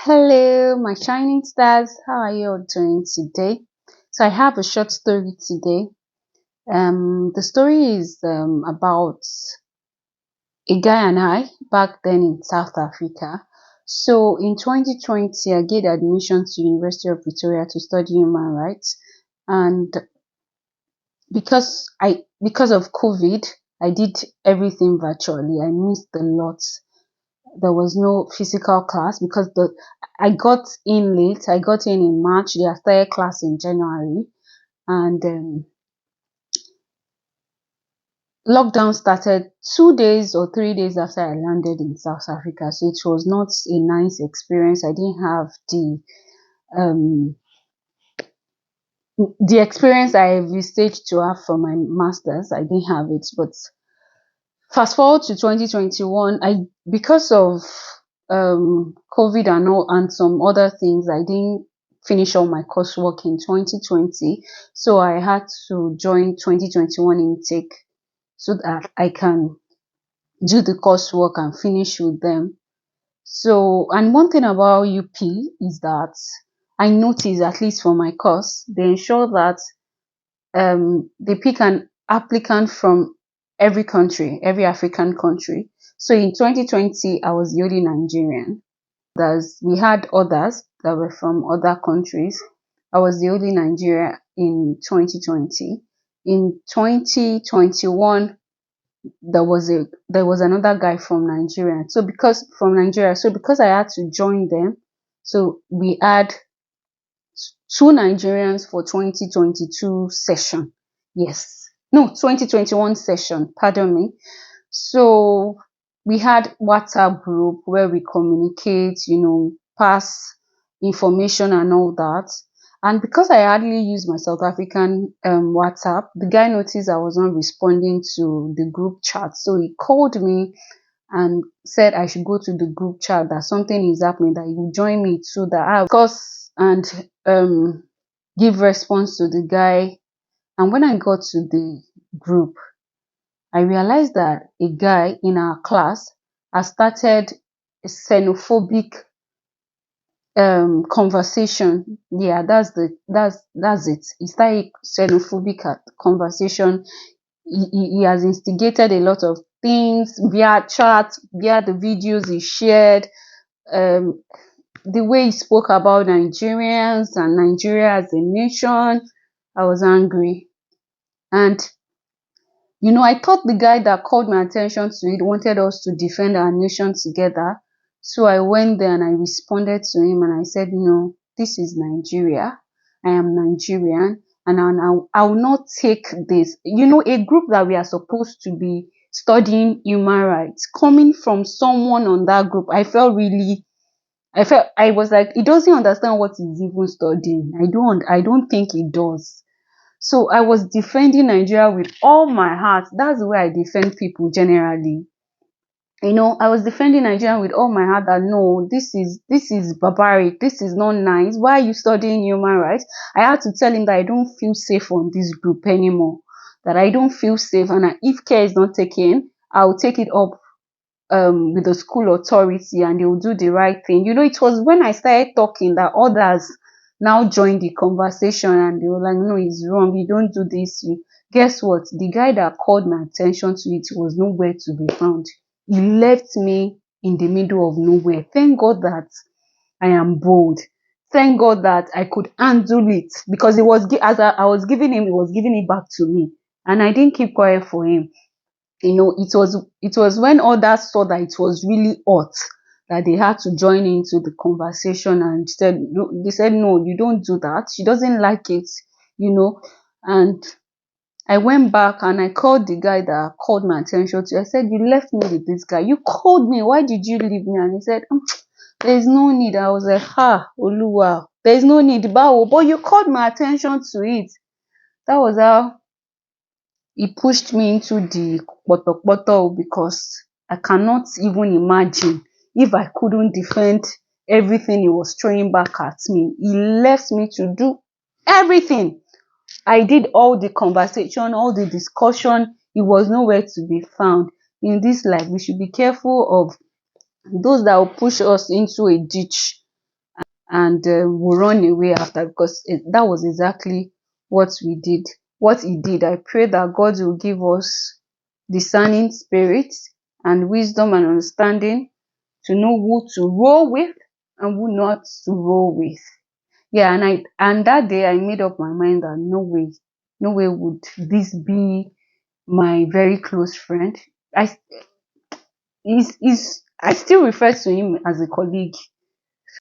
Hello, my shining stars. How are you all doing today? So I have a short story today. The story is about a guy and I back then in South Africa. So in 2020, I get admission to University of Pretoria to study human rights, and because of COVID, I did everything virtually. I missed a lot. There was no physical class because I got in late. I got in March. They started class in January, and lockdown started 2 days or 3 days after I landed in South Africa. So it was not a nice experience. I didn't have um the experience I envisaged to have for my masters. I didn't have it, but fast forward to 2021, because of COVID and all and some other things, I didn't finish all my coursework in 2020, so I had to join 2021 intake so that I can do the coursework and finish with them. So, and one thing about UP is that I noticed, at least for my course, they ensure that they pick an applicant from every country, every African country. So in 2020, I was the only Nigerian. We had others that were from other countries. I was the only Nigerian in 2020. In 2021, there was another guy from Nigeria. So because I had to join them, so we had two Nigerians for 2022 session. Yes. No, 2021 session, pardon me. So we had WhatsApp group where we communicate, pass information and all that. And because I hardly use my South African WhatsApp, the guy noticed I was not responding to the group chat. So he called me and said I should go to the group chat, that something is happening, that he would join me so that I, of course, and give response to the guy. And when I got to the group, I realized that a guy in our class has started a xenophobic conversation. Yeah, that's it. He started xenophobic conversation. He has instigated a lot of things via chat, via the videos he shared, um, the way he spoke about Nigerians and Nigeria as a nation. I was angry. And I thought the guy that called my attention to it wanted us to defend our nation together. So I went there and I responded to him and I said, no, this is Nigeria. I am Nigerian and I will not take this. A group that we are supposed to be studying human rights, coming from someone on that group, I was like, he doesn't understand what he's even studying. I don't think he does. So I was defending Nigeria with all my heart. That's the way I defend people generally. I was defending Nigeria with all my heart, that no, this is barbaric. This is not nice. Why are you studying human rights? I had to tell him that I don't feel safe on this group anymore. That I don't feel safe, and if care is not taken, I'll take it up with the school authority and they will do the right thing. It was when I started talking that others now joined the conversation and they were like, no, it's wrong. You don't do this. Guess what? The guy that called my attention to it was nowhere to be found. He left me in the middle of nowhere. Thank God that I am bold. Thank God that I could handle it, because it was, as I was giving him, he was giving it back to me. And I didn't keep quiet for him. It was when others saw that it was really hot that they had to join into the conversation and they said, no, you don't do that. She doesn't like it. And I went back and I called the guy that called my attention to. I said, you left me with this guy. You called me. Why did you leave me? And he said, there's no need. I was like, Oluwa, there's no need. But you called my attention to it. That was how he pushed me into the bottle, because I cannot even imagine if I couldn't defend everything he was throwing back at me. He left me to do everything. I did all the conversation, all the discussion. He was nowhere to be found. In this life, we should be careful of those that will push us into a ditch. and we run away after, because that was exactly what we did, what he did. I pray that God will give us discerning spirits and wisdom and understanding to know who to roll with and who not to roll with. Yeah, and that day I made up my mind that no way would this be my very close friend. I I still refer to him as a colleague.